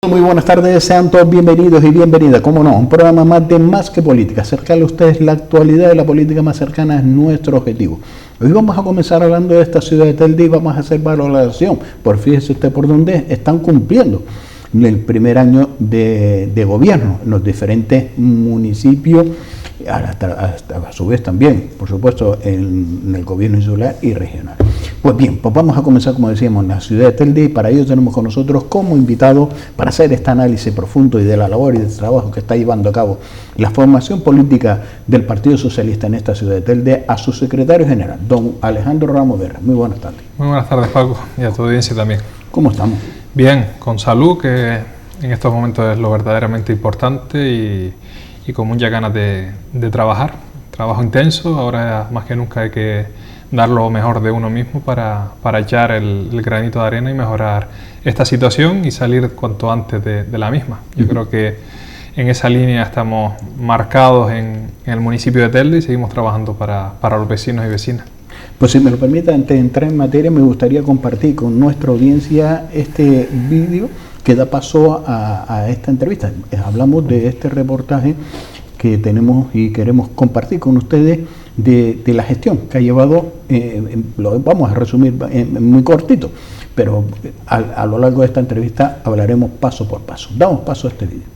Muy buenas tardes, sean todos bienvenidos y bienvenidas, como no, un programa más de Más que Política, acercarle a ustedes la actualidad de la política más cercana es nuestro objetivo. Hoy vamos a comenzar hablando de esta ciudad de Telde y vamos a hacer valoración, por fíjese usted por dónde están cumpliendo el primer año de gobierno en los diferentes municipios, a su vez también, por supuesto, en el gobierno insular y regional. Pues bien, pues vamos a comenzar, como decíamos, en la ciudad de Telde y para ello tenemos con nosotros como invitado para hacer este análisis profundo y de la labor y del trabajo que está llevando a cabo la formación política del Partido Socialista en esta ciudad de Telde a su secretario general, don Alejandro Ramos Guerra. Muy buenas tardes. Muy buenas tardes, Paco, y a tu audiencia también. ¿Cómo estamos? Bien, con salud, que en estos momentos es lo verdaderamente importante y con muchas ganas de trabajar. Trabajo intenso, ahora más que nunca hay que dar lo mejor de uno mismo para echar el granito de arena y mejorar esta situación y salir cuanto antes de la misma. Yo creo que en esa línea estamos marcados en el municipio de Telde y seguimos trabajando para los vecinos y vecinas. Pues si me lo permite, antes de entrar en materia, me gustaría compartir con nuestra audiencia este vídeo que da paso a esta entrevista. Hablamos de este reportaje que tenemos y queremos compartir con ustedes de la gestión que ha llevado, lo vamos a resumir muy cortito, pero a lo largo de esta entrevista hablaremos paso por paso. Damos paso a este vídeo.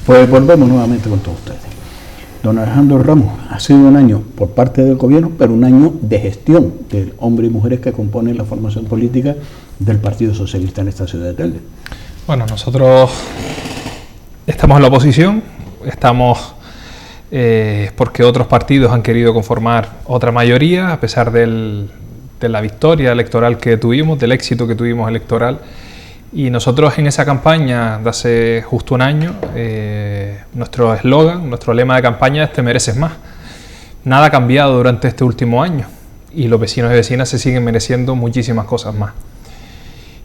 Pues volvemos nuevamente con todos ustedes. Don Alejandro Ramos, ha sido un año por parte del gobierno, pero un año de gestión de hombres y mujeres que componen la formación política del Partido Socialista en esta ciudad de Telde. Bueno, nosotros estamos en la oposición, estamos porque otros partidos han querido conformar otra mayoría, a pesar de la victoria electoral que tuvimos, del éxito que tuvimos electoral. Y nosotros en esa campaña de hace justo un año, nuestro eslogan, nuestro lema de campaña es "Te mereces más". Nada ha cambiado durante este último año y los vecinos y vecinas se siguen mereciendo muchísimas cosas más.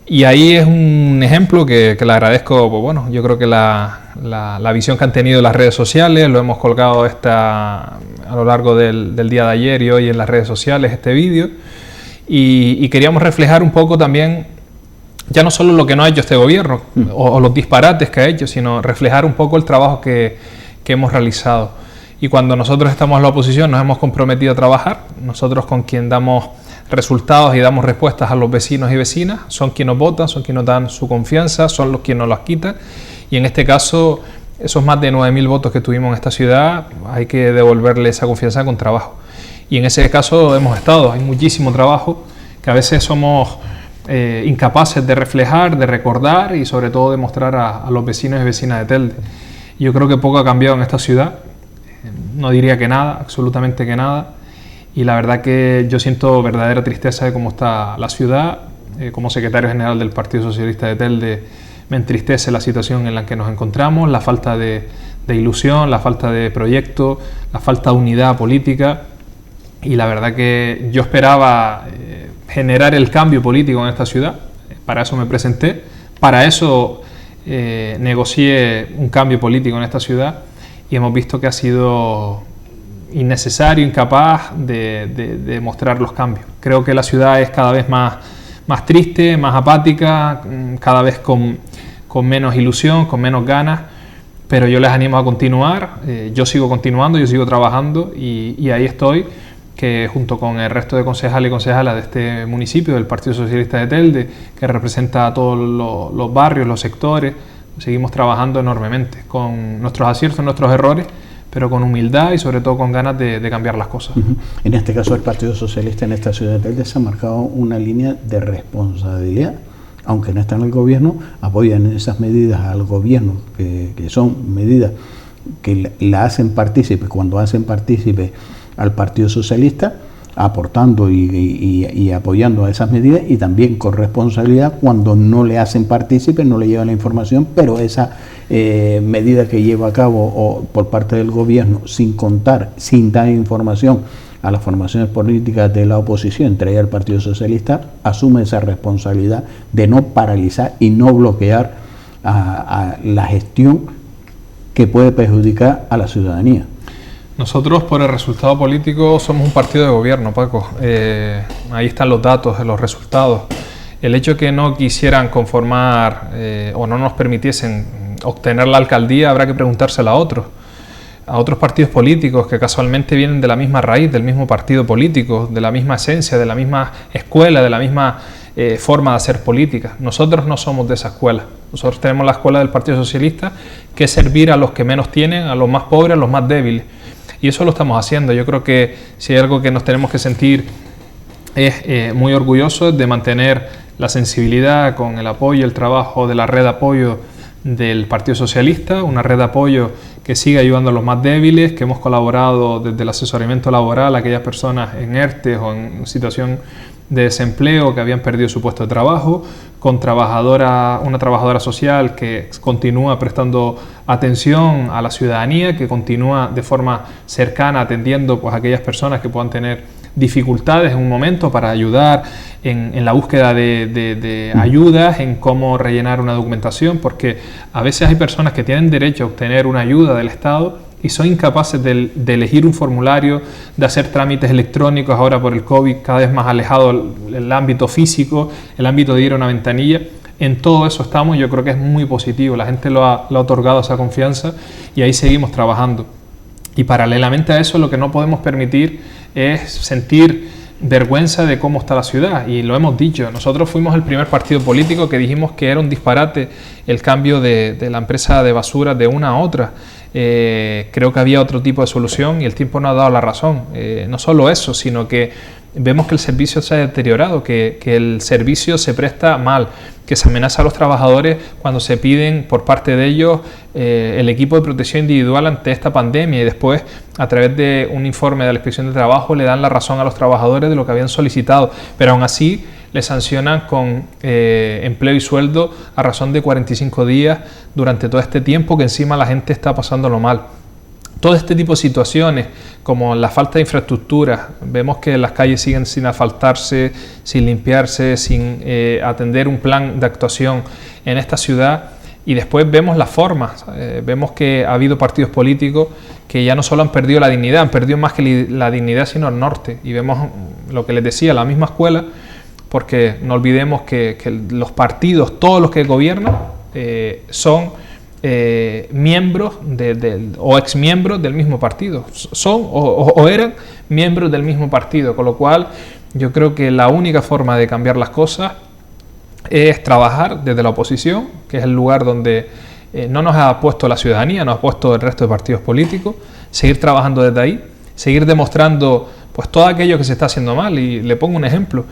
Y ahí es un ejemplo que le agradezco, pues bueno, yo creo que la visión que han tenido las redes sociales, lo hemos colgado a lo largo del día de ayer y hoy en las redes sociales este vídeo, y queríamos reflejar un poco también ya no solo lo que no ha hecho este gobierno o los disparates que ha hecho, sino reflejar un poco el trabajo que hemos realizado. Y cuando nosotros estamos en la oposición nos hemos comprometido a trabajar, nosotros con quien damos resultados y damos respuestas a los vecinos y vecinas, son quienes nos votan, son quienes nos dan su confianza, son los quienes nos las quitan, y en este caso esos más de 9.000 votos que tuvimos en esta ciudad hay que devolverle esa confianza con trabajo. Y en ese caso hemos estado, hay muchísimo trabajo que a veces somos incapaces de reflejar, de recordar y sobre todo de mostrar a los vecinos y vecinas de Telde. Yo creo que poco ha cambiado en esta ciudad, no diría que nada, absolutamente que nada, y la verdad que yo siento verdadera tristeza de cómo está la ciudad. Como secretario general del Partido Socialista de Telde me entristece la situación en la que nos encontramos, la falta de ilusión, la falta de proyecto, la falta de unidad política. y la verdad que yo esperaba generar el cambio político en esta ciudad. Para eso me presenté, para eso negocié un cambio político en esta ciudad, y hemos visto que ha sido innecesario, incapaz de mostrar los cambios. Creo que la ciudad es cada vez más triste, más apática, cada vez con menos ilusión, con menos ganas, pero yo les animo a continuar. Yo sigo continuando, yo sigo trabajando, y ahí estoy, que junto con el resto de concejales y concejalas de este municipio, del Partido Socialista de Telde, que representa a todos los barrios, los sectores, seguimos trabajando enormemente, con nuestros aciertos, nuestros errores, pero con humildad y sobre todo con ganas de cambiar las cosas. En este caso, el Partido Socialista en esta ciudad de Telde se ha marcado una línea de responsabilidad. Aunque no está en el gobierno, apoyan esas medidas al gobierno, que son medidas que la hacen partícipe, cuando hacen partícipe al Partido Socialista, aportando y apoyando a esas medidas, y también con responsabilidad cuando no le hacen partícipe, no le llevan la información, pero esa medida que lleva a cabo por parte del gobierno, sin dar información a las formaciones políticas de la oposición, entre ellas el Partido Socialista, asume esa responsabilidad de no paralizar y no bloquear a la gestión que puede perjudicar a la ciudadanía. Nosotros, por el resultado político, somos un partido de gobierno, Paco. Ahí están los datos, los resultados. El hecho de que no quisieran conformar o no nos permitiesen obtener la alcaldía, habrá que preguntárselo a otros partidos políticos que casualmente vienen de la misma raíz, del mismo partido político, de la misma esencia, de la misma escuela, de la misma forma de hacer política. Nosotros no somos de esa escuela. Nosotros tenemos la escuela del Partido Socialista, que es servir a los que menos tienen, a los más pobres, a los más débiles. Y eso lo estamos haciendo. Yo creo que si hay algo que nos tenemos que sentir es muy orgullosos de mantener la sensibilidad con el apoyo y el trabajo de la red de apoyo del Partido Socialista, una red de apoyo que sigue ayudando a los más débiles, que hemos colaborado desde el asesoramiento laboral a aquellas personas en ERTE o en situación de desempleo que habían perdido su puesto de trabajo, con una trabajadora social que continúa prestando atención a la ciudadanía, que continúa de forma cercana atendiendo pues, a aquellas personas que puedan tener dificultades en un momento para ayudar en la búsqueda de ayudas, en cómo rellenar una documentación, porque a veces hay personas que tienen derecho a obtener una ayuda del Estado y son incapaces de elegir un formulario, de hacer trámites electrónicos ahora por el COVID, cada vez más alejado el ámbito físico, el ámbito de ir a una ventanilla. En todo eso estamos, yo creo que es muy positivo, la gente lo ha otorgado esa confianza y ahí seguimos trabajando. Y paralelamente a eso, lo que no podemos permitir es sentir vergüenza de cómo está la ciudad, y lo hemos dicho. Nosotros fuimos el primer partido político que dijimos que era un disparate el cambio de la empresa de basura de una a otra. Creo que había otro tipo de solución y el tiempo nos ha dado la razón. No solo eso, sino que vemos que el servicio se ha deteriorado, que el servicio se presta mal, que se amenaza a los trabajadores cuando se piden por parte de ellos el equipo de protección individual ante esta pandemia, y después a través de un informe de la Inspección de Trabajo le dan la razón a los trabajadores de lo que habían solicitado, pero aún así le sancionan con empleo y sueldo a razón de 45 días durante todo este tiempo que encima la gente está pasándolo mal. Todo este tipo de situaciones, como la falta de infraestructura, vemos que las calles siguen sin asfaltarse, sin limpiarse, sin atender un plan de actuación en esta ciudad, y después vemos las formas, vemos que ha habido partidos políticos que ya no solo han perdido la dignidad, han perdido más que la dignidad, sino el norte, y vemos lo que les decía, la misma escuela, porque no olvidemos que los partidos, todos los que gobiernan, son miembros o exmiembros del mismo partido, son o eran miembros del mismo partido, con lo cual yo creo que la única forma de cambiar las cosas es trabajar desde la oposición, que es el lugar donde no nos ha puesto la ciudadanía, nos ha puesto el resto de partidos políticos, seguir trabajando desde ahí, seguir demostrando pues todo aquello que se está haciendo mal. Y le pongo un ejemplo.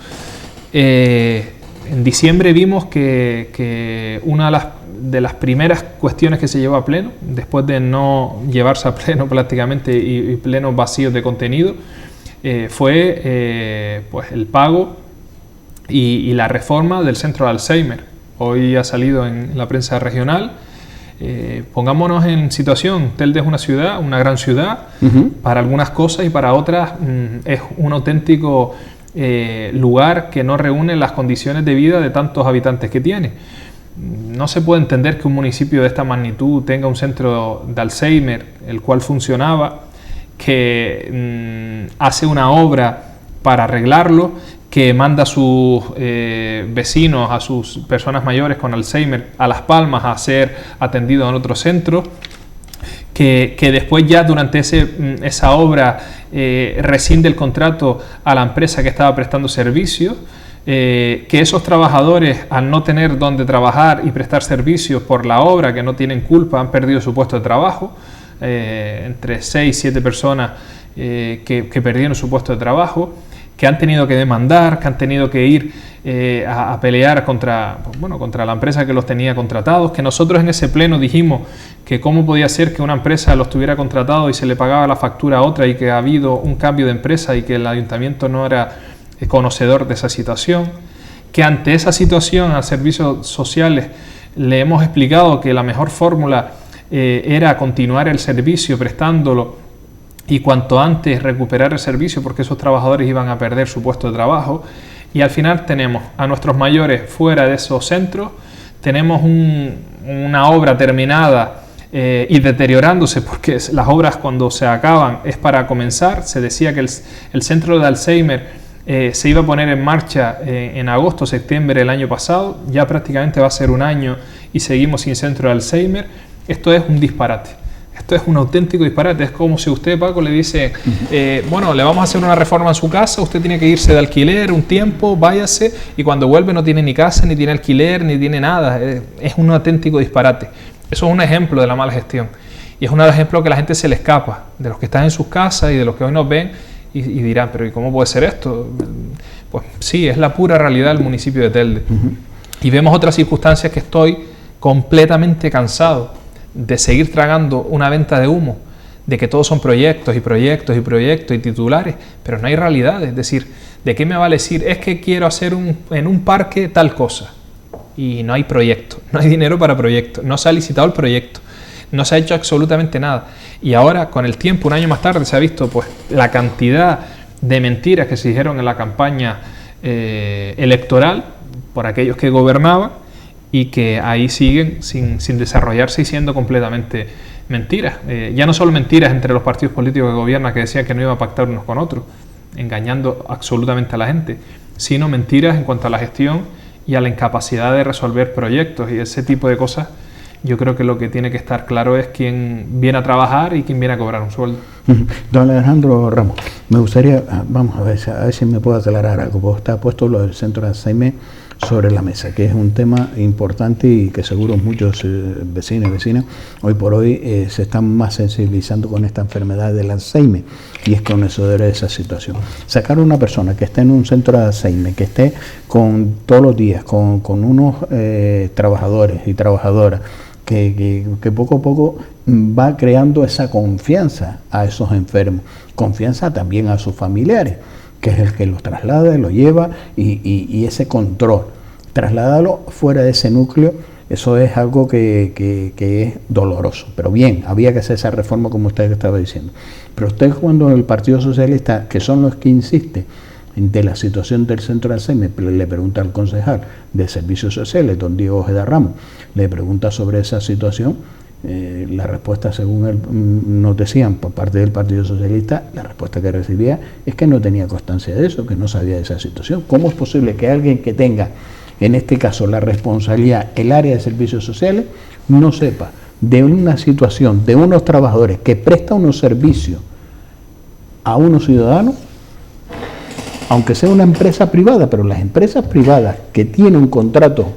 En diciembre vimos que una de las primeras cuestiones que se llevó a pleno, después de no llevarse a pleno prácticamente y plenos vacíos de contenido, fue pues el pago y la reforma del centro de Alzheimer. Hoy ha salido en la prensa regional Pongámonos en situación, Telde es una ciudad, una gran ciudad, para algunas cosas y para otras es un auténtico lugar que no reúne las condiciones de vida de tantos habitantes que tiene. No se puede entender que un municipio de esta magnitud tenga un centro de Alzheimer, el cual funcionaba, que hace una obra para arreglarlo, que manda a sus vecinos, a sus personas mayores con Alzheimer a Las Palmas a ser atendidos en otro centro, que después ya durante esa obra rescinde el contrato a la empresa que estaba prestando servicios, que esos trabajadores, al no tener donde trabajar y prestar servicios por la obra, que no tienen culpa, han perdido su puesto de trabajo, entre 6 y 7 personas que perdieron su puesto de trabajo, que han tenido que demandar, que han tenido que ir a pelear contra la empresa que los tenía contratados, que nosotros en ese pleno dijimos que cómo podía ser que una empresa los tuviera contratados y se le pagaba la factura a otra y que ha habido un cambio de empresa y que el ayuntamiento no era conocedor de esa situación, que ante esa situación a servicios sociales le hemos explicado que la mejor fórmula era continuar el servicio prestándolo y cuanto antes recuperar el servicio porque esos trabajadores iban a perder su puesto de trabajo, y al final tenemos a nuestros mayores fuera de esos centros, tenemos una obra terminada y deteriorándose, porque las obras cuando se acaban es para comenzar. Se decía que el centro de Alzheimer se iba a poner en marcha en agosto, septiembre del año pasado, ya prácticamente va a ser un año y seguimos sin centro de Alzheimer. Esto es un disparate. Esto es un auténtico disparate. Es como si usted, Paco, le dice, bueno, le vamos a hacer una reforma en su casa, usted tiene que irse de alquiler un tiempo, váyase, y cuando vuelve no tiene ni casa, ni tiene alquiler, ni tiene nada. Es un auténtico disparate. Eso es un ejemplo de la mala gestión. Y es un ejemplo que la gente se le escapa, de los que están en sus casas y de los que hoy nos ven, y dirán, pero ¿y cómo puede ser esto? Pues sí, es la pura realidad del municipio de Telde. Y vemos otras circunstancias que estoy completamente cansado de seguir tragando una venta de humo, de que todos son proyectos y proyectos y proyectos y titulares, pero no hay realidad. Es decir, ¿de qué me vale decir es que quiero hacer en un parque tal cosa? Y no hay proyecto, no hay dinero para proyectos, no se ha licitado el proyecto, no se ha hecho absolutamente nada. Y ahora, con el tiempo, un año más tarde, se ha visto pues la cantidad de mentiras que se dijeron en la campaña electoral por aquellos que gobernaban, y que ahí siguen sin desarrollarse y siendo completamente mentiras. Ya no solo mentiras entre los partidos políticos que gobiernan, que decían que no iban a pactar unos con otros, engañando absolutamente a la gente, sino mentiras en cuanto a la gestión y a la incapacidad de resolver proyectos y ese tipo de cosas. Yo creo que lo que tiene que estar claro es quién viene a trabajar y quién viene a cobrar un sueldo. Don Alejandro Ramos, me gustaría, vamos a ver si me puedo aclarar algo, porque está puesto lo del centro de Alzheimer sobre la mesa, que es un tema importante y que seguro muchos vecinos y vecinas hoy por hoy se están más sensibilizando con esta enfermedad del Alzheimer, y es conocedora de esa situación. Sacar a una persona que esté en un centro de Alzheimer, que esté todos los días con unos trabajadores y trabajadoras, que poco a poco va creando esa confianza a esos enfermos, confianza también a sus familiares, que es el que los traslada, los lleva, y ese control, trasladarlo fuera de ese núcleo, eso es algo que es doloroso. Pero bien, había que hacer esa reforma como usted estaba diciendo. Pero usted, cuando el Partido Socialista, que son los que insisten de la situación del centro de Alzheimer, le pregunta al concejal de Servicios Sociales, don Diego Ojeda Ramos, le pregunta sobre esa situación, la respuesta, según él nos decían por parte del Partido Socialista, la respuesta que recibía es que no tenía constancia de eso, que no sabía de esa situación. ¿Cómo es posible que alguien que tenga, en este caso, la responsabilidad, el área de servicios sociales, no sepa de una situación de unos trabajadores que prestan unos servicios a unos ciudadanos, aunque sea una empresa privada? Pero las empresas privadas que tienen un contrato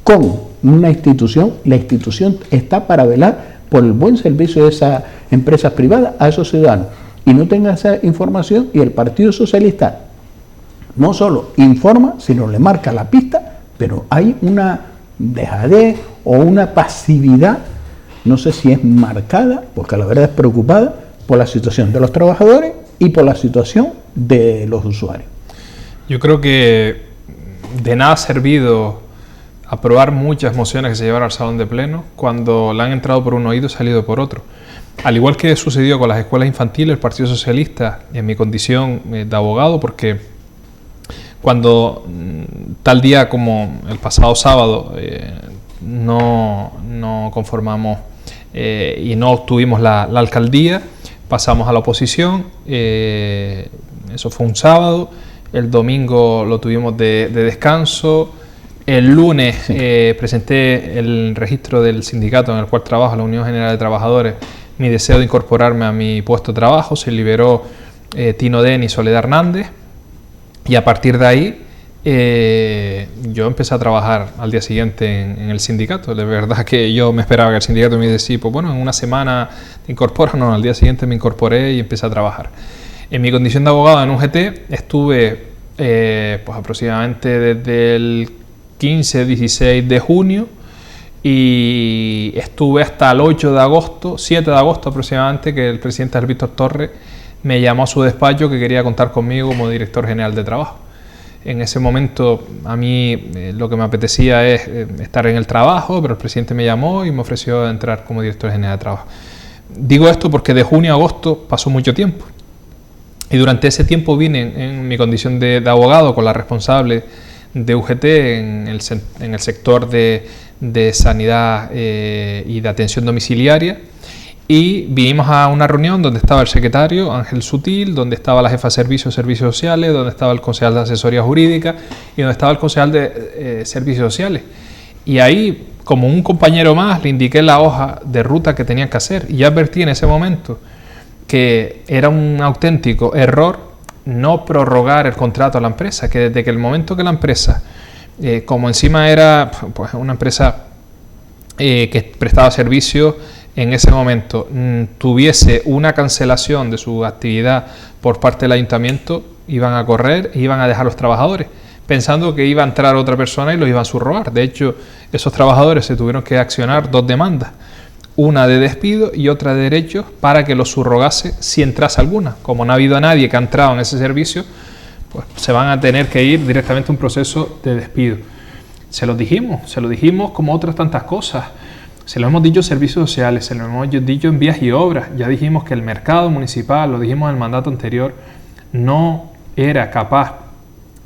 con una institución, la institución está para velar por el buen servicio de esas empresas privadas a esos ciudadanos, y no tenga esa información, y el Partido Socialista no solo informa, sino le marca la pista, pero hay una dejadez o una pasividad, no sé si es marcada, porque la verdad es preocupada por la situación de los trabajadores y por la situación de los usuarios. Yo creo que de nada ha servido aprobar muchas mociones que se llevaron al salón de pleno, cuando le han entrado por un oído y salido por otro. Al igual que sucedió con las escuelas infantiles, el Partido Socialista, en mi condición de abogado, porque cuando tal día como el pasado sábado no conformamos y no obtuvimos la alcaldía, pasamos a la oposición. Eso fue un sábado. El domingo lo tuvimos de descanso. El lunes presenté el registro del sindicato en el cual trabajo, la Unión General de Trabajadores, mi deseo de incorporarme a mi puesto de trabajo. Se liberó Tino Den y Soledad Hernández, y a partir de ahí yo empecé a trabajar al día siguiente en el sindicato. De verdad que yo me esperaba que el sindicato me dijese, pues bueno, en una semana te incorporas. No, al día siguiente me incorporé y empecé a trabajar. En mi condición de abogado en UGT estuve pues aproximadamente desde el 15-16 de junio, y estuve hasta el 8 de agosto, 7 de agosto aproximadamente, que el presidente Víctor Torres me llamó a su despacho que quería contar conmigo como director general de trabajo. En ese momento a mí lo que me apetecía es estar en el trabajo, pero el presidente me llamó y me ofreció entrar como director general de trabajo. Digo esto porque de junio a agosto pasó mucho tiempo, y durante ese tiempo vine en mi condición de abogado con la responsable de UGT en el sector de sanidad y de atención domiciliaria, y vinimos a una reunión donde estaba el secretario Ángel Sutil, donde estaba la jefa de servicios sociales, donde estaba el concejal de asesoría jurídica y donde estaba el concejal de servicios sociales. Y ahí, como un compañero más, le indiqué la hoja de ruta que tenían que hacer, y ya advertí en ese momento que era un auténtico error no prorrogar el contrato a la empresa, que desde que el momento que la empresa, como encima era pues una empresa que prestaba servicio, en ese momento tuviese una cancelación de su actividad por parte del ayuntamiento, iban a correr e iban a dejar a los trabajadores, pensando que iba a entrar otra persona y los iban a subrogar. De hecho, esos trabajadores se tuvieron que accionar 2 demandas, una de despido y otra de derechos, para que los subrogase si entrase alguna. Como no ha habido a nadie que ha entrado en ese servicio, pues se van a tener que ir directamente a un proceso de despido. Se lo dijimos como otras tantas cosas. Se lo hemos dicho a servicios sociales, se lo hemos dicho en vías y obras. Ya dijimos que el mercado municipal, lo dijimos en el mandato anterior, no era capaz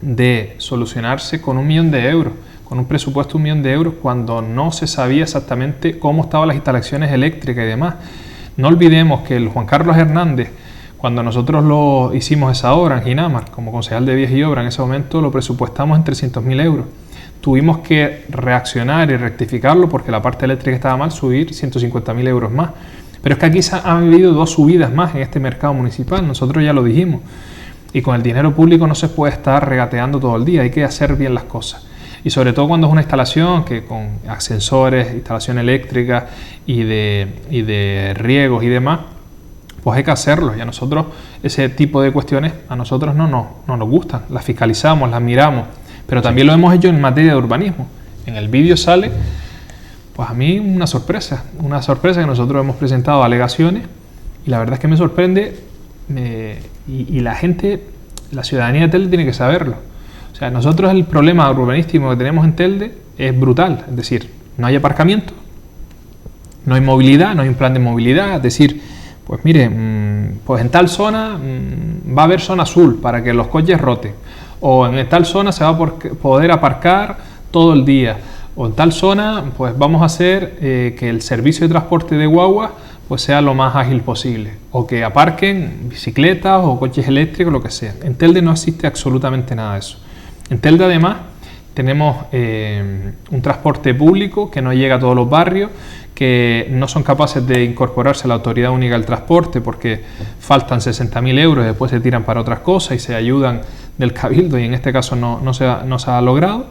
de solucionarse con 1 millón de euros, con un presupuesto de 1 millón de euros, cuando no se sabía exactamente cómo estaban las instalaciones eléctricas y demás. No olvidemos que el Juan Carlos Hernández, cuando nosotros lo hicimos esa obra en Ginamar, como concejal de vías y obras, en ese momento lo presupuestamos en 300.000 euros. Tuvimos que reaccionar y rectificarlo porque la parte eléctrica estaba mal, subir 150.000 euros más. Pero es que aquí han habido 2 subidas más en este mercado municipal, nosotros ya lo dijimos. Y con el dinero público no se puede estar regateando todo el día, hay que hacer bien las cosas. Y sobre todo cuando es una instalación que con ascensores, instalación eléctrica y de riegos y demás, pues hay que hacerlo. Y a nosotros ese tipo de cuestiones a nosotros no nos gustan, las fiscalizamos, las miramos. Pero también lo hemos hecho en materia de urbanismo. En el vídeo sale, pues a mí una sorpresa que nosotros hemos presentado alegaciones, y la verdad es que me sorprende, y la gente, la ciudadanía de Telde tiene que saberlo. O sea, nosotros el problema urbanístico que tenemos en Telde es brutal, es decir, no hay aparcamiento, no hay movilidad, no hay un plan de movilidad, es decir, pues mire, pues en tal zona va a haber zona azul para que los coches roten, o en tal zona se va a poder aparcar todo el día, o en tal zona pues vamos a hacer que el servicio de transporte de guagua pues sea lo más ágil posible, o que aparquen bicicletas o coches eléctricos, lo que sea. En Telde no existe absolutamente nada de eso. En Telde además tenemos un transporte público que no llega a todos los barrios, que no son capaces de incorporarse a la Autoridad Única del Transporte porque faltan 60.000 euros y después se tiran para otras cosas y se ayudan del Cabildo, y en este caso no se ha logrado.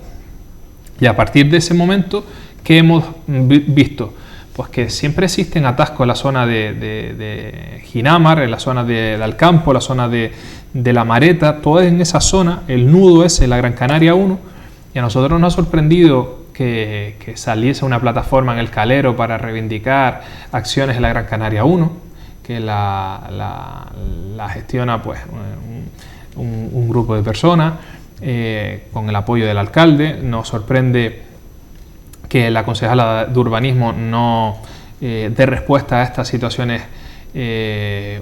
Y a partir de ese momento, ¿qué hemos visto? Pues que siempre existen atascos en la zona de Ginamar, en la zona del Alcampo, la zona de La Mareta, toda en esa zona, el nudo ese, la Gran Canaria 1, y a nosotros nos ha sorprendido que saliese una plataforma en el Calero para reivindicar acciones en la Gran Canaria 1, que la gestiona pues un grupo de personas con el apoyo del alcalde. Nos sorprende que la concejala de urbanismo no dé respuesta a estas situaciones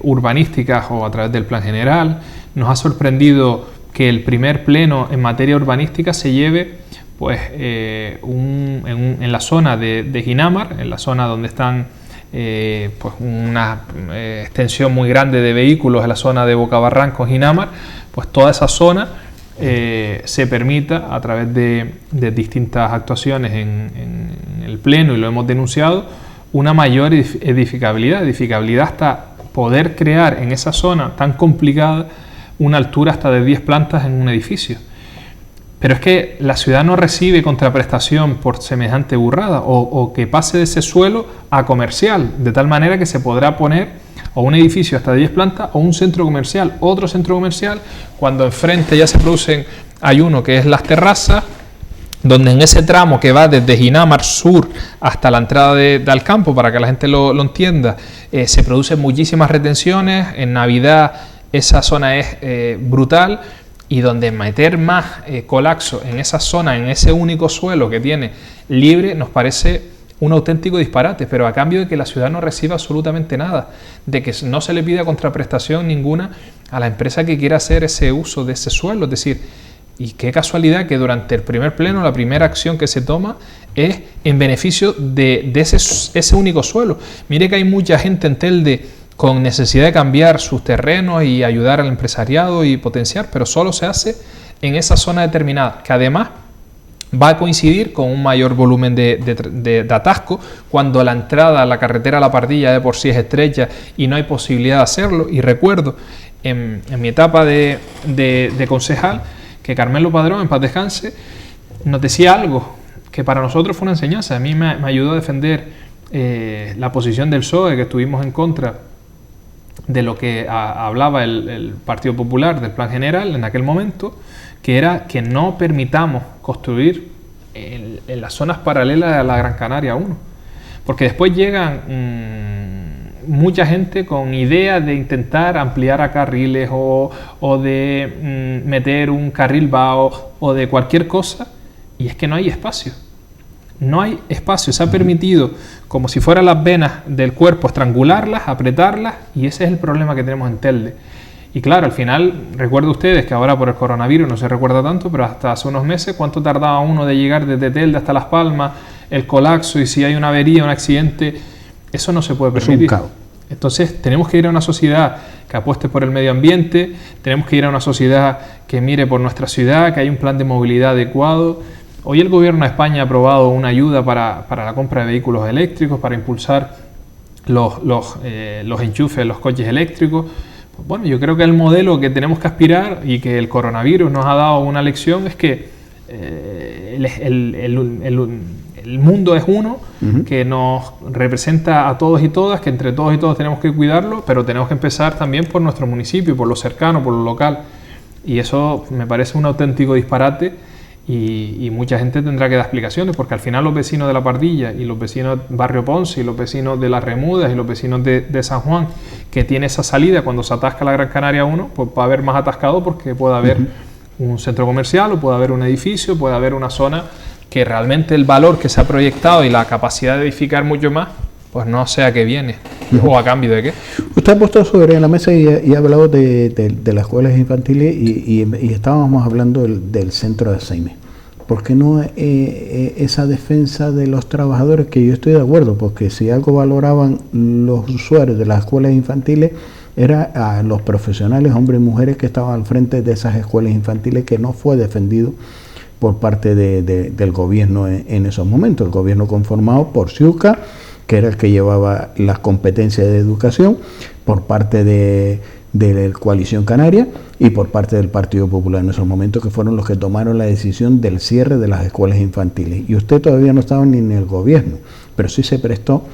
urbanísticas o a través del plan general. Nos ha sorprendido que el primer pleno en materia urbanística se lleve pues, en la zona de Ginamar, en la zona donde están pues una extensión muy grande de vehículos, en la zona de Bocabarranco, Ginamar, pues toda esa zona se permita a través de distintas actuaciones en el pleno, y lo hemos denunciado, una mayor edificabilidad hasta poder crear en esa zona tan complicada una altura hasta de 10 plantas en un edificio. Pero es que la ciudad no recibe contraprestación por semejante burrada, o que pase de ese suelo a comercial, de tal manera que se podrá poner o un edificio hasta 10 plantas o un centro comercial, otro centro comercial, cuando enfrente ya se producen, hay uno que es Las Terrazas, donde en ese tramo que va desde Ginamar Sur hasta la entrada de Alcampo, para que la gente lo entienda, se producen muchísimas retenciones. En Navidad esa zona es brutal, y donde meter más colapso en esa zona, en ese único suelo que tiene libre, nos parece un auténtico disparate, pero a cambio de que la ciudad no reciba absolutamente nada, de que no se le pida contraprestación ninguna a la empresa que quiera hacer ese uso de ese suelo. Es decir, y qué casualidad que durante el primer pleno la primera acción que se toma es en beneficio de ese único suelo. Mire que hay mucha gente en Telde con necesidad de cambiar sus terrenos y ayudar al empresariado y potenciar, pero solo se hace en esa zona determinada, que además va a coincidir con un mayor volumen de atasco, cuando la entrada a la carretera a La Pardilla de por sí es estrecha y no hay posibilidad de hacerlo. Y recuerdo en mi etapa de concejal que Carmelo Padrón, en paz descanse, nos decía algo que para nosotros fue una enseñanza. A mí me ayudó a defender la posición del PSOE, que estuvimos en contra de lo que hablaba el Partido Popular del Plan General en aquel momento, que era que no permitamos construir en las zonas paralelas a la Gran Canaria 1, porque después llegan mucha gente con ideas de intentar ampliar a carriles o de meter un carril vago o de cualquier cosa, y es que no hay espacio. No hay espacio, se ha permitido, como si fueran las venas del cuerpo, estrangularlas, apretarlas, y ese es el problema que tenemos en Telde. Y claro, al final, recuerdo ustedes que ahora por el coronavirus no se recuerda tanto, pero hasta hace unos meses, ¿cuánto tardaba uno de llegar desde Telde hasta Las Palmas, el colapso, y si hay una avería, un accidente? Eso no se puede permitir. Es un caos. Entonces tenemos que ir a una sociedad que apueste por el medio ambiente, tenemos que ir a una sociedad que mire por nuestra ciudad, que haya un plan de movilidad adecuado. Hoy el Gobierno de España ha aprobado una ayuda para la compra de vehículos eléctricos, para impulsar los enchufes, los coches eléctricos. Pues bueno, yo creo que el modelo que tenemos que aspirar, y que el coronavirus nos ha dado una lección, es que el mundo es uno, que nos representa a todos y todas, que entre todos y todos tenemos que cuidarlo, pero tenemos que empezar también por nuestro municipio, por lo cercano, por lo local. Y eso me parece un auténtico disparate. Y mucha gente tendrá que dar explicaciones, porque al final los vecinos de La Pardilla y los vecinos de Barrio Ponce y los vecinos de Las Remudas y los vecinos de San Juan, que tiene esa salida cuando se atasca la Gran Canaria 1, pues va a haber más atascado, porque puede haber un centro comercial, o puede haber un edificio, puede haber una zona que realmente el valor que se ha proyectado y la capacidad de edificar mucho más, pues no sé a qué viene o a cambio de qué. Usted ha puesto sobre la mesa y ha hablado de las escuelas infantiles y estábamos hablando del centro de Seime. ¿Por qué no esa defensa de los trabajadores? Que yo estoy de acuerdo, porque si algo valoraban los usuarios de las escuelas infantiles era a los profesionales, hombres y mujeres, que estaban al frente de esas escuelas infantiles, que no fue defendido por parte del gobierno en esos momentos. El gobierno conformado por Ciuca, que era el que llevaba las competencias de educación, por parte de la Coalición Canaria y por parte del Partido Popular en esos momentos, que fueron los que tomaron la decisión del cierre de las escuelas infantiles. Y usted todavía no estaba ni en el gobierno, pero sí se prestó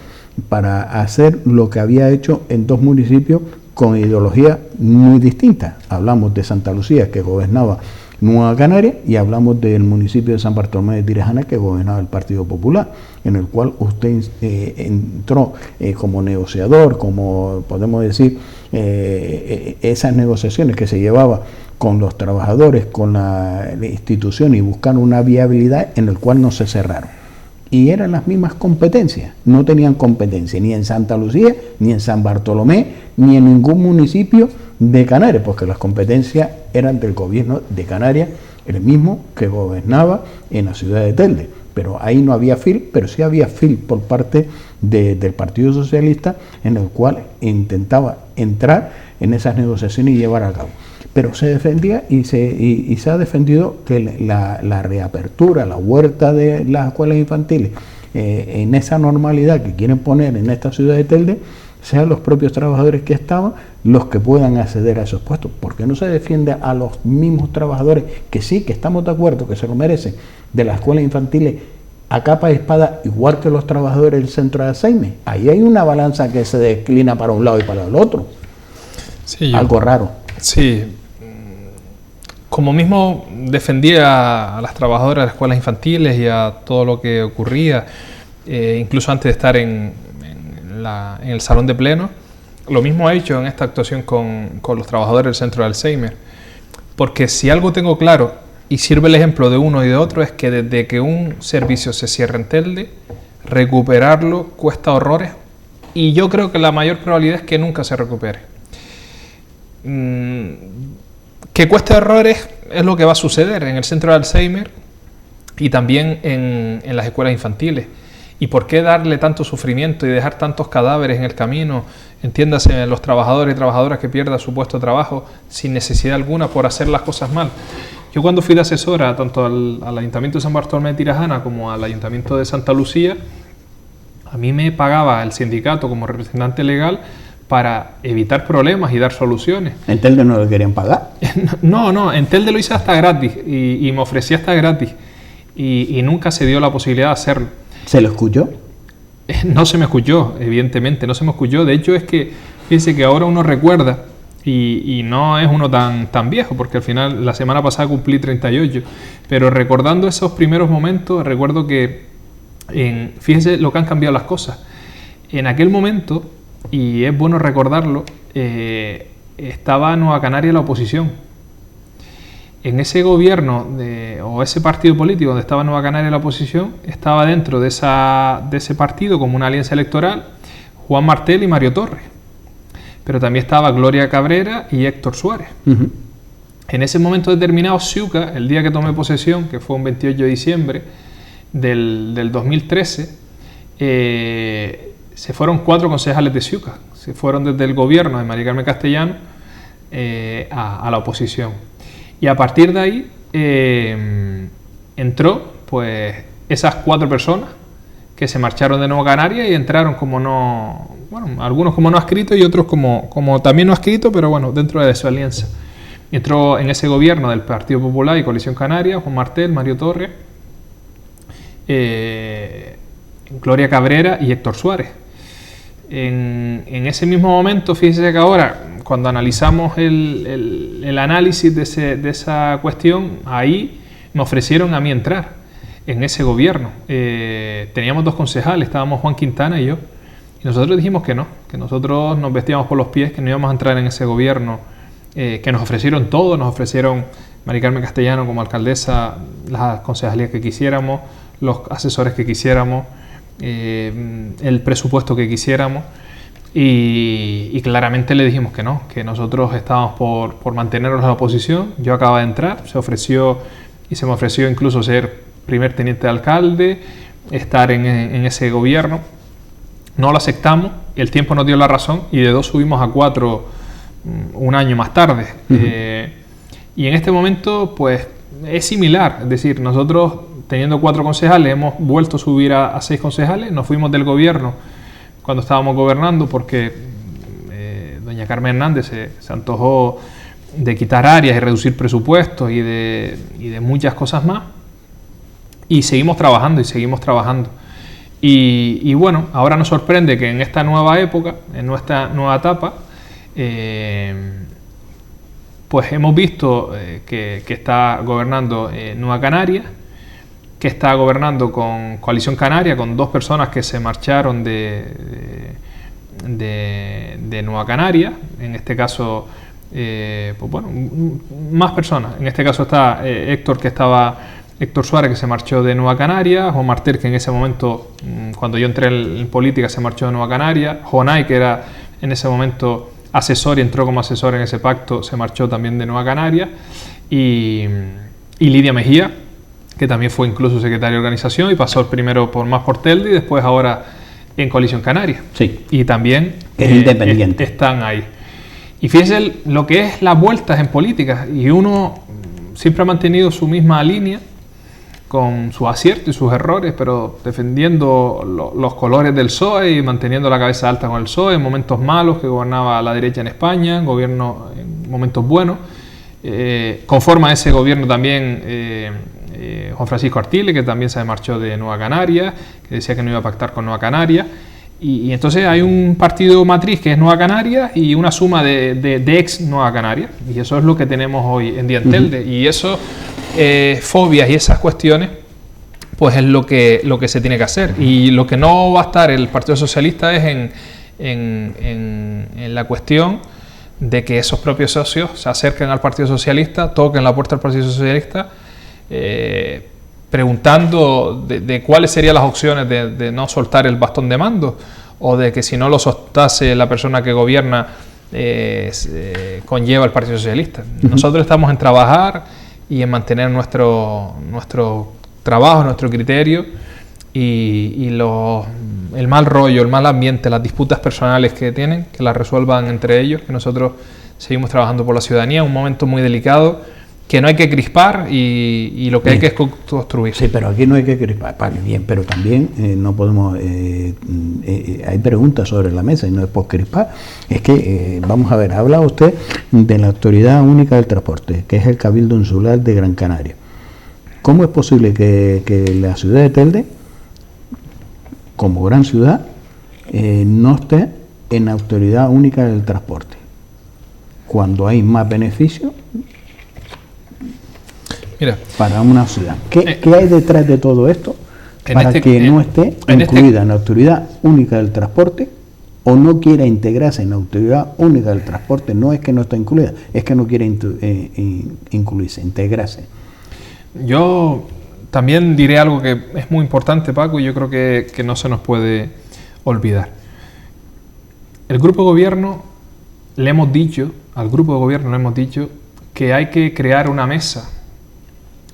para hacer lo que había hecho en dos municipios con ideología muy distinta. Hablamos de Santa Lucía, que gobernaba Nueva Canaria, y hablamos del municipio de San Bartolomé de Tirajana, que gobernaba el Partido Popular, en el cual usted entró como negociador, como podemos decir, esas negociaciones que se llevaba con los trabajadores, con la institución, y buscar una viabilidad en el cual no se cerraron. y eran las mismas competencias. No tenían competencia ni en Santa Lucía, ni en San Bartolomé, ni en ningún municipio de Canarias, porque las competencias eran del gobierno de Canarias, el mismo que gobernaba en la ciudad de Telde. Pero ahí no había FIL, pero sí había FIL por parte del Partido Socialista, en el cual intentaba entrar en esas negociaciones y llevar a cabo. Pero se defendía y se ha defendido que la reapertura, la huerta de las escuelas infantiles, en esa normalidad que quieren poner en esta ciudad de Telde, sean los propios trabajadores que estaban los que puedan acceder a esos puestos. ¿Por qué no se defiende a los mismos trabajadores que sí, que estamos de acuerdo, que se lo merecen, de las escuelas infantiles a capa y espada, igual que los trabajadores del centro de Alzheimer? Ahí hay una balanza que se declina para un lado y para el otro. Sí, algo raro. Sí. Como mismo defendía a las trabajadoras de las escuelas infantiles y a todo lo que ocurría, incluso antes de estar en el salón de pleno, lo mismo ha hecho en esta actuación con los trabajadores del centro de Alzheimer. Porque si algo tengo claro, y sirve el ejemplo de uno y de otro, es que desde que un servicio se cierra en Telde, recuperarlo cuesta horrores, y yo creo que la mayor probabilidad es que nunca se recupere. Que cueste horrores es lo que va a suceder en el centro de Alzheimer y también en las escuelas infantiles. ¿Y por qué darle tanto sufrimiento y dejar tantos cadáveres en el camino? Entiéndase, los trabajadores y trabajadoras que pierdan su puesto de trabajo sin necesidad alguna por hacer las cosas mal. Yo cuando fui de asesora tanto al Ayuntamiento de San Bartolomé de Tirajana como al Ayuntamiento de Santa Lucía, a mí me pagaba el sindicato como representante legal para evitar problemas y dar soluciones. ¿En Telde no lo querían pagar? No, en Telde lo hice hasta gratis y me ofrecía hasta gratis y nunca se dio la posibilidad de hacerlo. ¿Se lo escuchó? No se me escuchó, evidentemente, no se me escuchó. De hecho es que, fíjense que ahora uno recuerda, y no es uno tan viejo, porque al final la semana pasada cumplí 38, pero recordando esos primeros momentos, recuerdo que, fíjense lo que han cambiado las cosas. En aquel momento, y es bueno recordarlo, estaba Nueva Canaria en la oposición. En ese gobierno o ese partido político donde estaba Nueva Canaria en la oposición, estaba dentro de ese partido como una alianza electoral Juan Martel y Mario Torres. Pero también estaba Gloria Cabrera y Héctor Suárez. Uh-huh. En ese momento determinado, Siuca, el día que tomé posesión, que fue un 28 de diciembre del 2013, se fueron 4 concejales de Siuca. Se fueron desde el gobierno de María Carmen Castellano a la oposición. Y a partir de ahí entró pues esas 4 personas que se marcharon de Nueva Canaria y entraron como no, bueno, algunos como no adscritos y otros como también no adscritos, pero bueno, dentro de su alianza. Entró en ese gobierno del Partido Popular y Coalición Canaria, Juan Martel, Mario Torres, Gloria Cabrera y Héctor Suárez. En ese mismo momento, fíjense que ahora, cuando analizamos el análisis de esa cuestión, ahí me ofrecieron a mí entrar en ese gobierno. Teníamos 2 concejales, estábamos Juan Quintana y yo, y nosotros dijimos que no, que nosotros nos vestíamos por los pies, que no íbamos a entrar en ese gobierno, que nos ofrecieron todo, nos ofrecieron María Carmen Castellano como alcaldesa, las concejalías que quisiéramos, los asesores que quisiéramos, el presupuesto que quisiéramos, y claramente le dijimos que no, que nosotros estábamos por mantenernos en la oposición. Yo acababa de entrar, se me ofreció incluso ser primer teniente de alcalde, estar en ese gobierno. No lo aceptamos, el tiempo nos dio la razón y de 2 subimos a 4 un año más tarde. Uh-huh. Y en este momento pues es similar, es decir, nosotros teniendo 4 concejales hemos vuelto a subir a 6 concejales, nos fuimos del gobierno cuando estábamos gobernando porque doña Carmen Hernández se antojó de quitar áreas y reducir presupuestos y de muchas cosas más, y seguimos trabajando. Y bueno, ahora nos sorprende que en esta nueva época, en nuestra nueva etapa, pues hemos visto que está gobernando Nueva Canaria, que está gobernando con Coalición Canaria, con 2 personas que se marcharon de Nueva Canaria, en este caso, pues bueno, más personas. En este caso está Héctor, que estaba Héctor Suárez, que se marchó de Nueva Canarias, Juan Martel, que en ese momento, cuando yo entré en política, se marchó de Nueva Canarias, Jonay, que era en ese momento asesor y entró como asesor en ese pacto, se marchó también de Nueva Canarias, y Lidia Mejía, que también fue incluso secretaria de organización y pasó primero por Telde y después ahora en Coalición Canaria. Sí. Y también es independiente. Están ahí. Y fíjense lo que es las vueltas en política, y uno siempre ha mantenido su misma línea, con sus aciertos y sus errores, pero defendiendo los colores del PSOE y manteniendo la cabeza alta con el PSOE en momentos malos, que gobernaba la derecha en España, gobierno en momentos buenos. Conforma ese gobierno también Juan Francisco Artile, que también se marchó de Nueva Canarias, que decía que no iba a pactar con Nueva Canarias. Y entonces hay un partido matriz que es Nueva Canarias y una suma de ex Nueva Canarias. Y eso es lo que tenemos hoy en día en Telde. Y eso, fobias y esas cuestiones, pues es lo que se tiene que hacer. Y lo que no va a estar el Partido Socialista es en la cuestión de que esos propios socios se acerquen al Partido Socialista, toquen la puerta del Partido Socialista, preguntando de cuáles serían las opciones de no soltar el bastón de mando, o de que si no lo soltase la persona que gobierna conlleva el Partido Socialista. Nosotros estamos en trabajar y en mantener nuestro trabajo, nuestro criterio, y el mal rollo, el mal ambiente, las disputas personales que tienen, que las resuelvan entre ellos, que nosotros seguimos trabajando por la ciudadanía, un momento muy delicado, que no hay que crispar y lo que hay que es construir. Sí, pero aquí no hay que crispar, vale, bien, pero también no podemos, hay preguntas sobre la mesa y no es por crispar, es que, vamos a ver, habla usted de la Autoridad Única del Transporte, que es el Cabildo Insular de Gran Canaria. ¿Cómo es posible que la ciudad de Telde, como gran ciudad, no esté en la Autoridad Única del Transporte, cuando hay más beneficios para una ciudad? ¿Qué hay detrás de todo esto para que no esté incluida en la Autoridad Única del Transporte, o no quiera integrarse en la Autoridad Única del Transporte? No es que no está incluida, es que no quiere incluirse, integrarse. Yo también diré algo que es muy importante, Paco, y yo creo que no se nos puede olvidar. El grupo de gobierno al grupo de gobierno le hemos dicho que hay que crear una mesa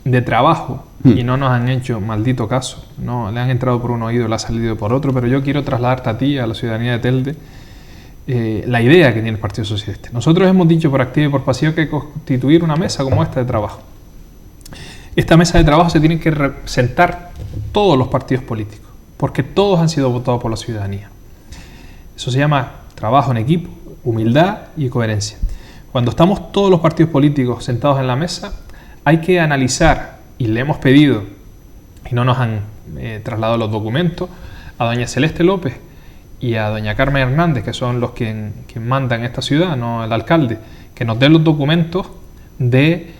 de trabajo, y no nos han hecho maldito caso, no le han entrado por un oído y le ha salido por otro, pero yo quiero trasladarte a ti, a la ciudadanía de Telde, la idea que tiene el Partido Socialista. Nosotros hemos dicho por activa y por pasiva que hay que constituir una mesa como esta de trabajo. Esta mesa de trabajo se tienen que sentar todos los partidos políticos, porque todos han sido votados por la ciudadanía. Eso se llama trabajo en equipo, humildad y coherencia. Cuando estamos todos los partidos políticos sentados en la mesa, hay que analizar, y le hemos pedido, y no nos han trasladado los documentos, a doña Celeste López y a doña Carmen Hernández, que son los quien mandan en esta ciudad, no el alcalde, que nos den los documentos de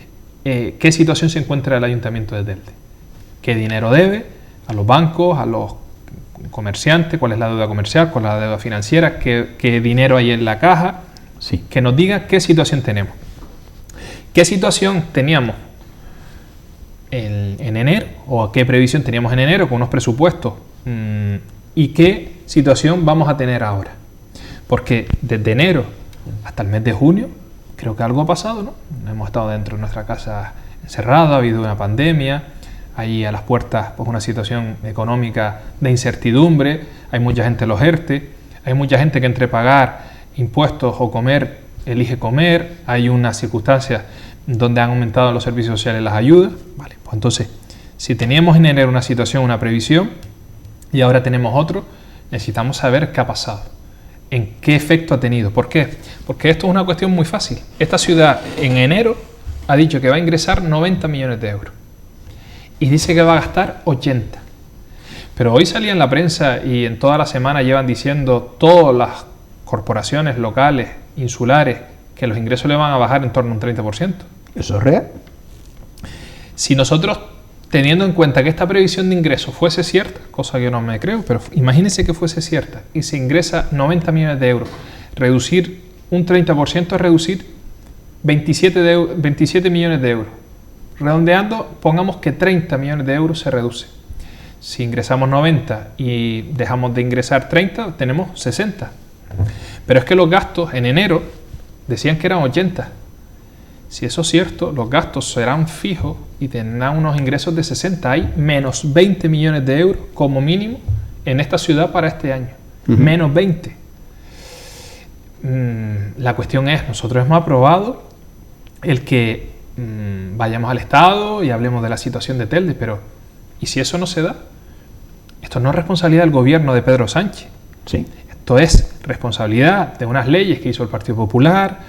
qué situación se encuentra el Ayuntamiento de Telde, qué dinero debe a los bancos, a los comerciantes, cuál es la deuda comercial, cuál es la deuda financiera, qué dinero hay en la caja, sí. Que nos diga qué situación tenemos. ¿Qué situación teníamos en enero, o qué previsión teníamos en enero con unos presupuestos, y qué situación vamos a tener ahora? Porque desde enero hasta el mes de junio creo que algo ha pasado, ¿no? Hemos estado dentro de nuestra casa encerrados, ha habido una pandemia, hay a las puertas pues una situación económica de incertidumbre, hay mucha gente en los ERTE, hay mucha gente que entre pagar impuestos o comer elige comer, hay unas circunstancias donde han aumentado los servicios sociales, las ayudas. Vale, pues entonces, si teníamos en enero una situación, una previsión, y ahora tenemos otro, necesitamos saber qué ha pasado, en qué efecto ha tenido. ¿Por qué? Porque esto es una cuestión muy fácil. Esta ciudad en enero ha dicho que va a ingresar 90 millones de euros y dice que va a gastar 80. Pero hoy salía en la prensa y en toda la semana llevan diciendo todas las corporaciones locales, insulares, que los ingresos le van a bajar en torno a un 30%. ¿Eso es real? Si nosotros, teniendo en cuenta que esta previsión de ingresos fuese cierta, cosa que yo no me creo, pero imagínense que fuese cierta, y se ingresa 90 millones de euros, reducir un 30% es reducir 27 millones de euros. redondeando, pongamos que 30 millones de euros se reduce. Si ingresamos 90 y dejamos de ingresar 30, tenemos 60. Pero es que los gastos en enero decían que eran 80. Si eso es cierto, los gastos serán fijos y tendrán unos ingresos de 60. Hay menos 20 millones de euros como mínimo en esta ciudad para este año. Menos 20. La cuestión es, nosotros hemos aprobado el que vayamos al Estado y hablemos de la situación de Telde, pero ¿y si eso no se da? Esto no es responsabilidad del gobierno de Pedro Sánchez. Sí. Esto es responsabilidad de unas leyes que hizo el Partido Popular,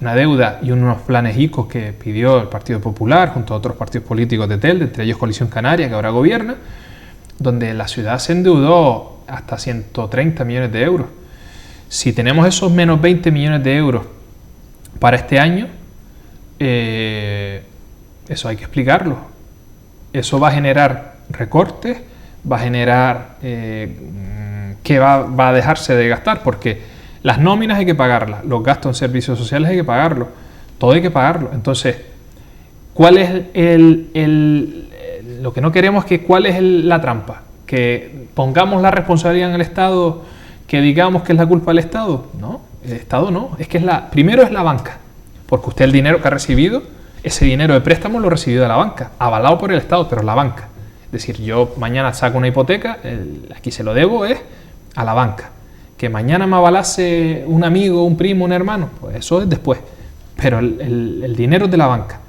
una deuda y unos planes ICO que pidió el Partido Popular junto a otros partidos políticos de Telde, entre ellos Coalición Canaria, que ahora gobierna, donde la ciudad se endeudó hasta 130 millones de euros. Si tenemos esos menos 20 millones de euros para este año, eso hay que explicarlo. Eso va a generar recortes, va a generar que va a dejarse de gastar, porque las nóminas hay que pagarlas, los gastos en servicios sociales hay que pagarlos, todo hay que pagarlo. Entonces, ¿cuál es lo que no queremos es que cuál es la trampa? Que pongamos la responsabilidad en el Estado, que digamos que es la culpa del Estado. No, el Estado no, es que primero es la banca, porque usted el dinero que ha recibido, ese dinero de préstamo lo ha recibido de la banca, avalado por el Estado, pero la banca. Es decir, yo mañana saco una hipoteca, aquí se lo debo es a la banca. Que mañana me avalase un amigo, un primo, un hermano, pues eso es después. Pero el dinero es de la banca.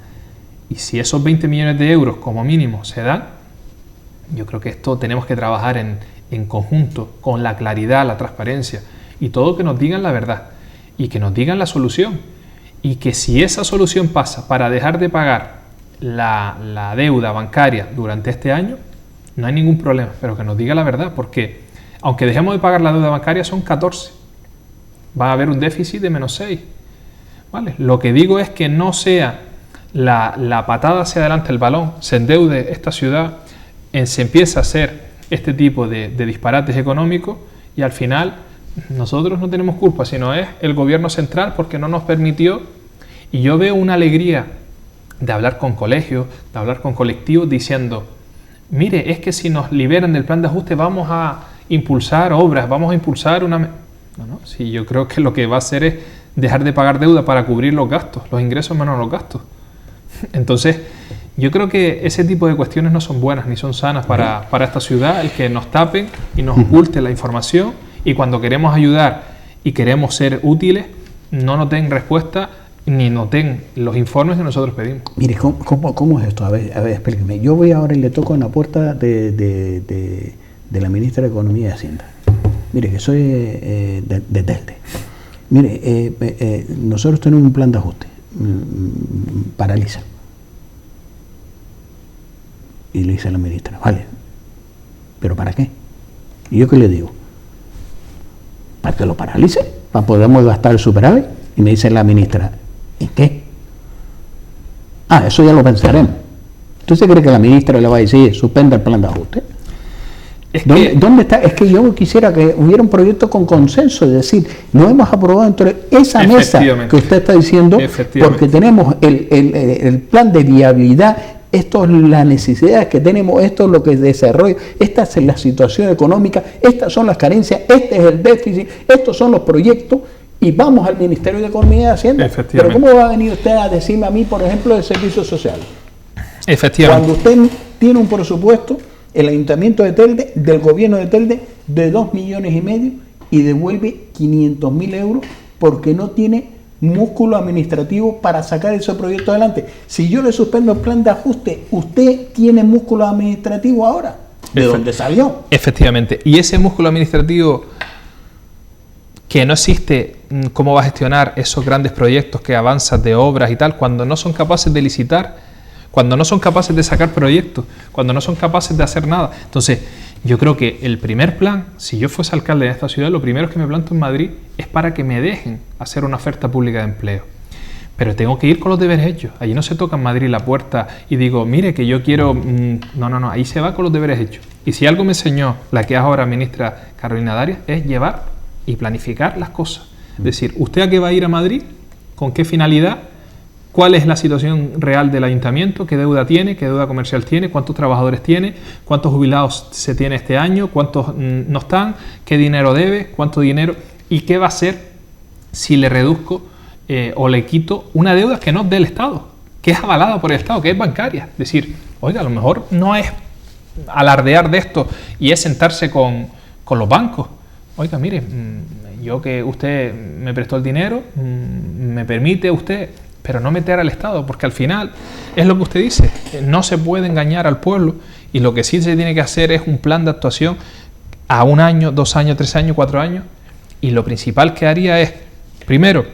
Y si esos 20 millones de euros como mínimo se dan, yo creo que esto tenemos que trabajar en conjunto, con la claridad, la transparencia, y todo que nos digan la verdad, y que nos digan la solución. Y que si esa solución pasa para dejar de pagar la deuda bancaria durante este año, no hay ningún problema, pero que nos diga la verdad, porque aunque dejemos de pagar la deuda bancaria son 14, va a haber un déficit de menos 6, ¿vale? Lo que digo es que no sea la patada hacia adelante el balón, se endeude esta ciudad, se empieza a hacer este tipo de disparates económicos y al final nosotros no tenemos culpa, sino es el gobierno central porque no nos permitió. Y yo veo una alegría de hablar con colegios, de hablar con colectivos diciendo, mire, es que si nos liberan del plan de ajuste vamos a impulsar obras, vamos a impulsar una... No, sí, yo creo que lo que va a hacer es dejar de pagar deuda para cubrir los gastos, los ingresos menos los gastos. Entonces, yo creo que ese tipo de cuestiones no son buenas ni son sanas para esta ciudad, el que nos tapen y nos oculten la información y cuando queremos ayudar y queremos ser útiles, no nos den respuesta ni nos den los informes que nosotros pedimos. Mire, ¿cómo es esto? A ver, explíqueme. Yo voy ahora y le toco en la puerta de la ministra de Economía y Hacienda. Mire, que soy de Telde. Mire, nosotros tenemos un plan de ajuste. Paraliza. Y le dice a la ministra, vale, ¿pero para qué? ¿Y yo qué le digo? Para que lo paralice, para podermos gastar el superávit. Y me dice la ministra, ¿en qué? Eso ya lo pensaremos. ¿Usted cree que la ministra le va a decir, suspenda el plan de ajuste? ¿Dónde está? Es que yo quisiera que hubiera un proyecto con consenso, es decir, no hemos aprobado entre esa mesa que usted está diciendo, porque tenemos el plan de viabilidad, esto es las necesidades que tenemos, esto es lo que es desarrollo, esta es la situación económica, estas son las carencias, este es el déficit, estos son los proyectos, y vamos al Ministerio de Economía y Hacienda. Pero ¿cómo va a venir usted a decirme a mí, por ejemplo, de servicios sociales? Efectivamente. Cuando usted tiene un presupuesto, el Ayuntamiento de Telde, del gobierno de Telde, de 2,5 millones y devuelve 500.000 euros porque no tiene músculo administrativo para sacar ese proyecto adelante. Si yo le suspendo el plan de ajuste, ¿usted tiene músculo administrativo ahora? ¿De dónde salió? Efectivamente. Y ese músculo administrativo que no existe, ¿cómo va a gestionar esos grandes proyectos que avanzan de obras y tal, cuando no son capaces de licitar, cuando no son capaces de sacar proyectos, cuando no son capaces de hacer nada? Entonces, yo creo que el primer plan, si yo fuese alcalde de esta ciudad, lo primero que me planto en Madrid es para que me dejen hacer una oferta pública de empleo. Pero tengo que ir con los deberes hechos. Allí no se toca en Madrid la puerta y digo, mire, que yo quiero... No, ahí se va con los deberes hechos. Y si algo me enseñó la que es ahora ministra Carolina Darias, es llevar y planificar las cosas. Es decir, ¿usted a qué va a ir a Madrid? ¿Con qué finalidad? cuál es la situación real del ayuntamiento, qué deuda tiene, qué deuda comercial tiene, cuántos trabajadores tiene, cuántos jubilados se tiene este año, cuántos no están, qué dinero debe, cuánto dinero y qué va a hacer si le reduzco o le quito una deuda que no es del Estado, que es avalada por el Estado, que es bancaria. Es decir, oiga, a lo mejor no es alardear de esto y es sentarse con los bancos. Oiga, mire, yo que usted me prestó el dinero, me permite usted, pero no meter al Estado, porque al final es lo que usted dice, no se puede engañar al pueblo y lo que sí se tiene que hacer es un plan de actuación a 1 año, 2 años, 3 años, 4 años, y lo principal que haría es, primero,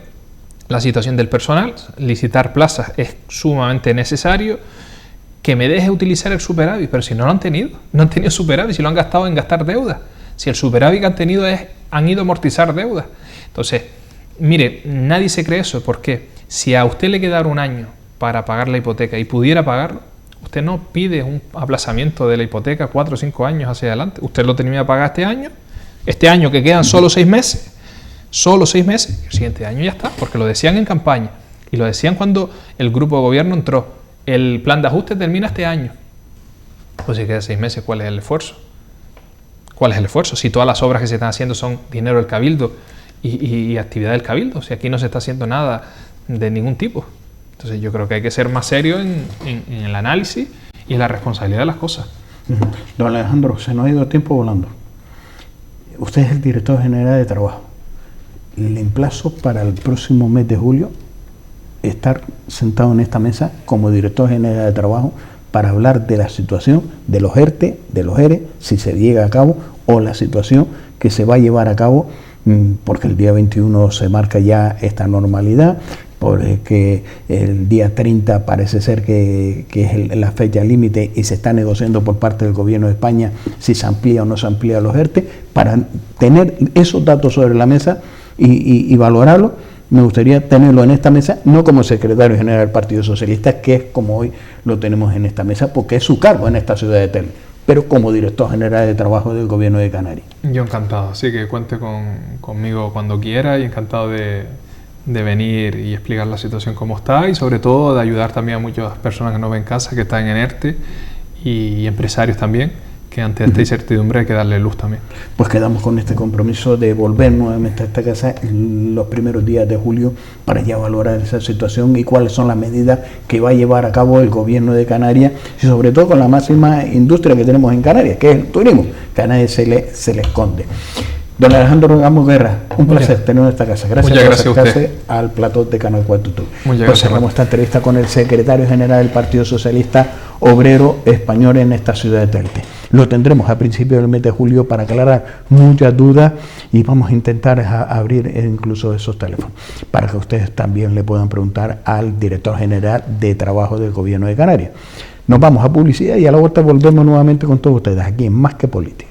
la situación del personal, licitar plazas es sumamente necesario, que me deje utilizar el superávit, pero si no lo han tenido, no han tenido superávit, si lo han gastado en gastar deuda, si el superávit que han tenido han ido a amortizar deuda. Entonces, mire, nadie se cree eso, porque si a usted le quedara 1 año para pagar la hipoteca y pudiera pagarlo, usted no pide un aplazamiento de la hipoteca 4 o 5 años hacia adelante, usted lo termina de pagar este año que quedan solo 6 meses, el siguiente año ya está, porque lo decían en campaña y lo decían cuando el grupo de gobierno entró. El plan de ajuste termina este año. Pues si quedan 6 meses, ¿cuál es el esfuerzo? ¿Cuál es el esfuerzo? Si todas las obras que se están haciendo son dinero del Cabildo y actividad del Cabildo, si aquí no se está haciendo nada de ningún tipo. Entonces yo creo que hay que ser más serio en el análisis y en la responsabilidad de las cosas. Don Alejandro, se nos ha ido el tiempo volando. Usted es el director general de trabajo. Le emplazo para el próximo mes de julio estar sentado en esta mesa como director general de trabajo para hablar de la situación de los ERTE, de los ERE, si se llega a cabo, o la situación que se va a llevar a cabo, porque el día 21 se marca ya esta normalidad, porque el día 30 parece ser que es la fecha límite y se está negociando por parte del gobierno de España si se amplía o no se amplía los ERTE. Para tener esos datos sobre la mesa y valorarlo, me gustaría tenerlo en esta mesa, no como secretario general del Partido Socialista, que es como hoy lo tenemos en esta mesa, porque es su cargo en esta ciudad de Telde, pero como director general de trabajo del gobierno de Canarias. Yo encantado, así que cuente conmigo cuando quiera y encantado de venir y explicar la situación como está y sobre todo de ayudar también a muchas personas que no ven casa, que están en ERTE y empresarios también, que ante esta incertidumbre hay que darle luz también. Pues quedamos con este compromiso de volver nuevamente a esta casa en los primeros días de julio para ya valorar esa situación y cuáles son las medidas que va a llevar a cabo el gobierno de Canarias y sobre todo con la máxima industria que tenemos en Canarias, que es el turismo, que a nadie se le esconde. Don Alejandro Ramos Guerra, un placer tenerlo en esta casa. Gracias por acercarse al plató de Canal 4 YouTube. Pues cerramos esta entrevista con el secretario general del Partido Socialista Obrero Español en esta ciudad de Telde. Lo tendremos a principios del mes de julio para aclarar muchas dudas y vamos a intentar abrir incluso esos teléfonos para que ustedes también le puedan preguntar al director general de trabajo del gobierno de Canarias. Nos vamos a publicidad y a la vuelta volvemos nuevamente con todos ustedes aquí en Más que Política.